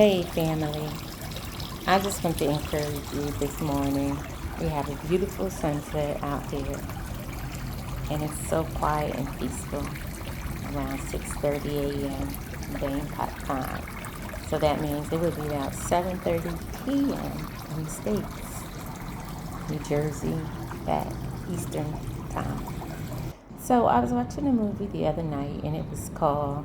Hey family, I just want to encourage you this morning. We have a beautiful sunset out there and it's so quiet and peaceful around 6:30 a.m. Bangkok time. So that means it would be about 7:30 p.m. in the States, New Jersey, back Eastern time. So I was watching a movie the other night and it was called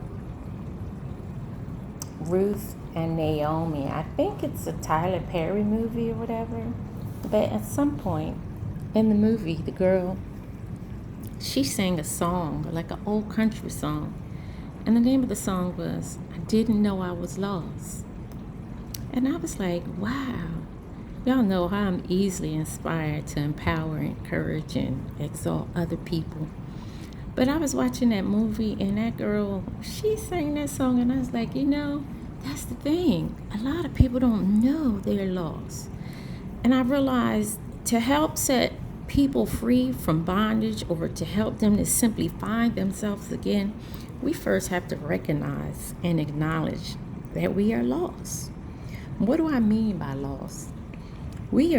Ruth and Naomi. I think it's a Tyler Perry movie or whatever. But at some point in the movie, the girl, she sang a song, like an old country song. And the name of the song was I Didn't Know I Was Lost. And I was like, wow. Y'all know how I'm easily inspired to empower, encourage, and exalt other people. But I was watching that movie and that girl, she sang that song and I was like, that's the thing. A lot of people don't know they're lost. And I realized to help set people free from bondage or to help them to simply find themselves again, we first have to recognize and acknowledge that we are lost. What do I mean by lost? We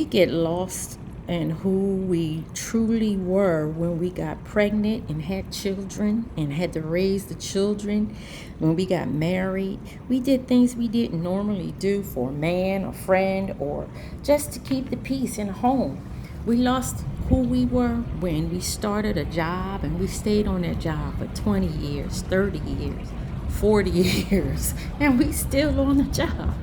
get lost in who we truly were when we got pregnant and had children and had to raise the children. When we got married, we did things we didn't normally do for a man, a friend, or just to keep the peace in a home. We lost who we were when we started a job and we stayed on that job for 20 years, 30 years, 40 years, and we still on the job.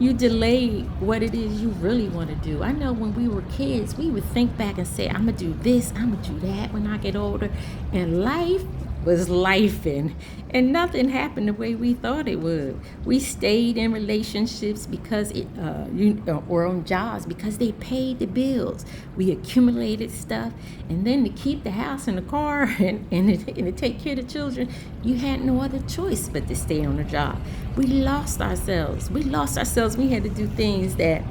You delay what it is you really want to do. I know when we were kids, we would think back and say, I'm going to do this, I'm going to do that when I get older. And life was lifing, and nothing happened the way we thought it would. We stayed in relationships because or on jobs because they paid the bills. We accumulated stuff, and then to keep the house and the car and to take care of the children, you had no other choice but to stay on the job. We lost ourselves. We had to do things that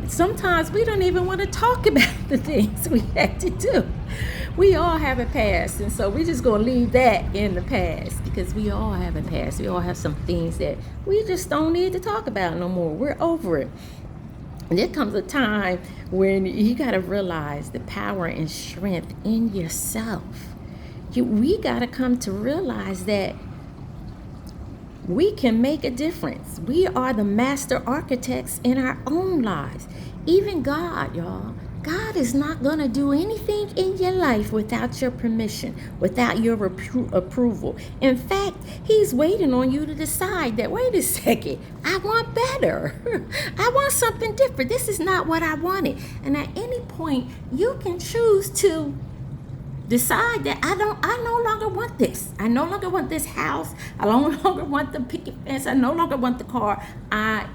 sometimes we don't even want to talk about the things we had to do. We all have a past, and so we're just going to leave that in the past because we all have a past. We all have some things that we just don't need to talk about no more. We're over it. And there comes a time when you got to realize the power and strength in yourself. We got to come to realize that we can make a difference. We are the master architects in our own lives. Even God, y'all. God is not going to do anything in your life without your permission, without your approval. In fact, he's waiting on you to decide that, wait a second, I want better. I want something different. This is not what I wanted. And at any point, you can choose to decide that I no longer want this. I no longer want this house. I no longer want the picket fence. I no longer want the car.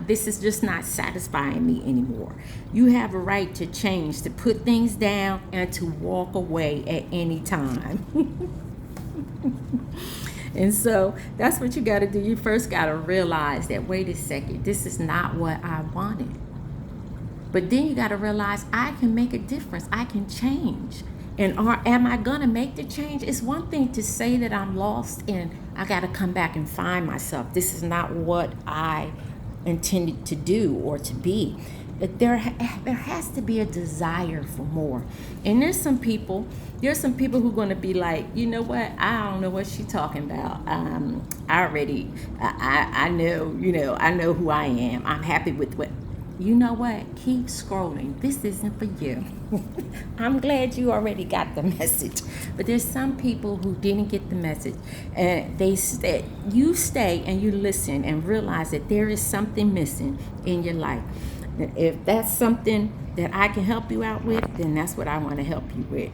This is just not satisfying me anymore. You have a right to change, to put things down, and to walk away at any time. And so that's what you got to do. You first got to realize that, wait a second, this is not what I wanted. But then you got to realize I can make a difference. I can change. And am I going to make the change? It's one thing to say that I'm lost and I got to come back and find myself. This is not what I intended to do or to be. There has to be a desire for more. And there's some people who are going to be like, you know what? I don't know what she's talking about. I know, I know who I am. I'm happy with what. You know what? Keep scrolling. This isn't for you. I'm glad you already got the message. But there's some people who didn't get the message. And you stay and you listen and realize that there is something missing in your life. If that's something that I can help you out with, then that's what I want to help you with.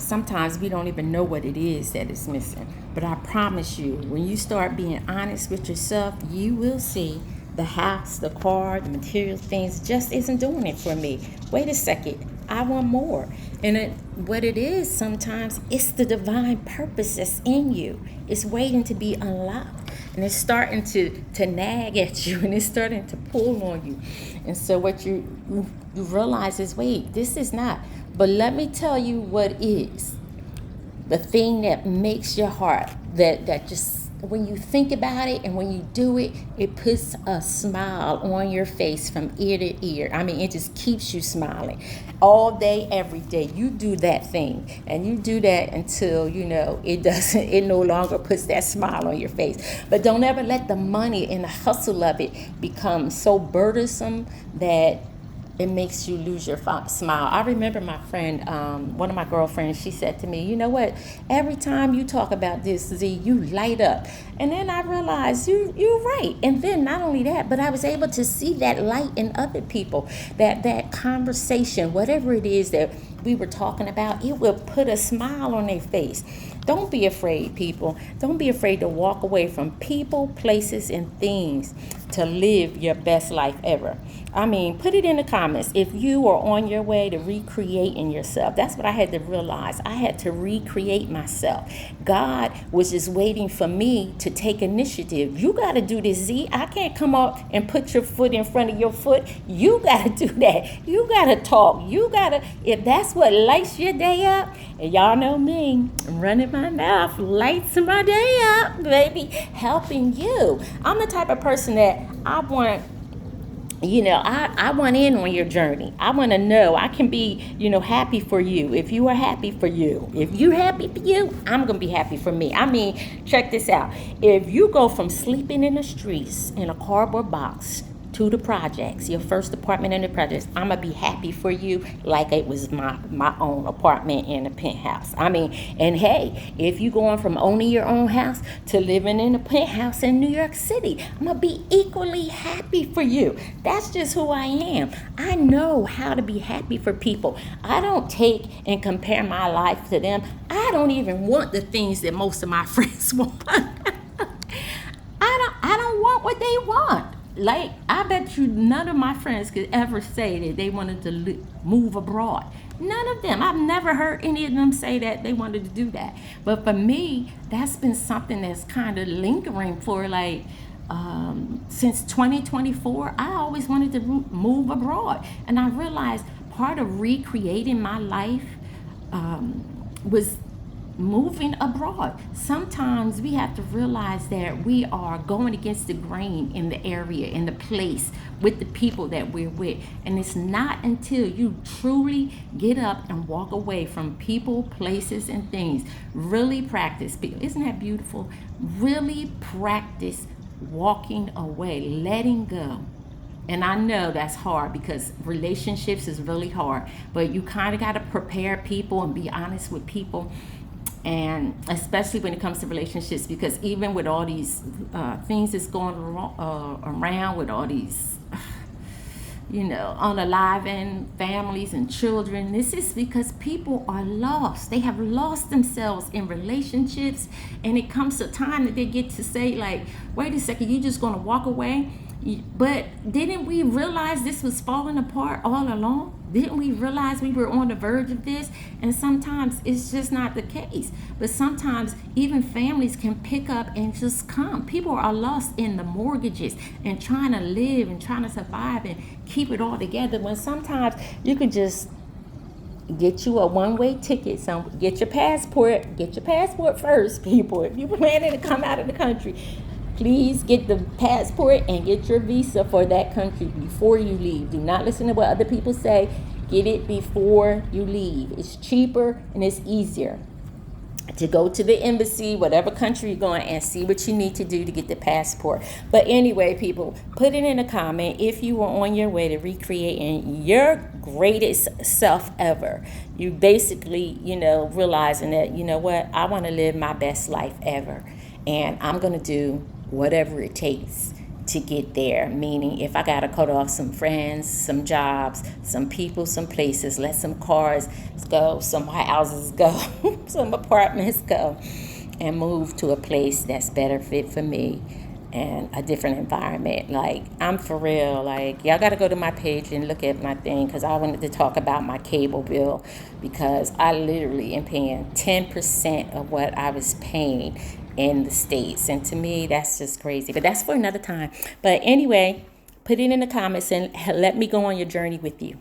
Sometimes we don't even know what it is that is missing. But I promise you, when you start being honest with yourself, you will see the house, the car, the material things just isn't doing it for me. Wait a second, I want more. And what it is sometimes, it's the divine purpose that's in you. It's waiting to be unlocked. And it's starting to nag at you and it's starting to pull on you. And so what you realize is, wait, this is not. But let me tell you what is. The thing that makes your heart, that just when you think about it and when you do it, it puts a smile on your face from ear to ear. I mean, it just keeps you smiling all day, every day. You do that thing, and you do that until it no longer puts that smile on your face. But don't ever let the money and the hustle of it become so burdensome that it makes you lose your smile. I remember my friend, one of my girlfriends, she said to me, you know what, every time you talk about this, Z, you light up. And then I realized you're right. And then not only that, but I was able to see that light in other people, that conversation, whatever it is that we were talking about, it will put a smile on their face. Don't be afraid, people. Don't be afraid to walk away from people, places, and things to live your best life ever. I mean, put it in the comments if you are on your way to recreating yourself. That's what I had to realize. I had to recreate myself. God was just waiting for me to take initiative. You got to do this, Z. I can't come up and put your foot in front of your foot. You got to do that. You got to talk. You got to, if that's what lights your day up, and y'all know me, I'm running my mouth, lights my day up, baby, helping you. I'm the type of person that I want in on your journey. I want to know. I can be, happy for you. If you are happy for you. If you're happy for you, I'm going to be happy for me. I mean, check this out. If you go from sleeping in the streets in a cardboard box to the projects, your first apartment in the projects, I'm going to be happy for you like it was my own apartment in a penthouse. I mean, and hey, if you going from owning your own house to living in a penthouse in New York City, I'm going to be equally happy for you. That's just who I am. I know how to be happy for people. I don't take and compare my life to them. I don't even want the things that most of my friends want. I don't want what they want. Like, I bet you none of my friends could ever say that they wanted to move abroad. None of them. I've never heard any of them say that they wanted to do that. But for me, that's been something that's kind of lingering for since 2024. I always wanted to move abroad. And I realized part of recreating my life was moving abroad. Sometimes we have to realize that we are going against the grain in the area, in the place, with the people that we're with. And it's not until you truly get up and walk away from people, places, and things. Really practice. Isn't that beautiful? Really practice walking away, letting go. And I know that's hard because relationships is really hard, but you kind of got to prepare people and be honest with people. And especially when it comes to relationships, because even with all these things that's going around with all these, unaliving families and children, this is because people are lost. They have lost themselves in relationships, and it comes to a time that they get to say, like, wait a second, you just going to walk away? But didn't we realize this was falling apart all along? Didn't we realize we were on the verge of this? And sometimes it's just not the case. But sometimes even families can pick up and just come. People are lost in the mortgages and trying to live and trying to survive and keep it all together, when sometimes you could just get you a one-way ticket. So get your passport first, people. If you're planning to come out of the country, please get the passport and get your visa for that country before you leave. Do not listen to what other people say. Get it before you leave. It's cheaper and it's easier to go to the embassy, whatever country you're going, and see what you need to do to get the passport. But anyway, people, put it in a comment if you are on your way to recreating your greatest self ever. You basically, realizing that, I want to live my best life ever. And I'm going to do whatever it takes to get there. Meaning, if I got to cut off some friends, some jobs, some people, some places, let some cars go, some houses go, some apartments go, and move to a place that's better fit for me and a different environment. Like, I'm for real. Like, y'all got to go to my page and look at my thing, because I wanted to talk about my cable bill, because I literally am paying 10% of what I was paying in the States. And to me, that's just crazy. But that's for another time. But anyway, put it in the comments and let me go on your journey with you.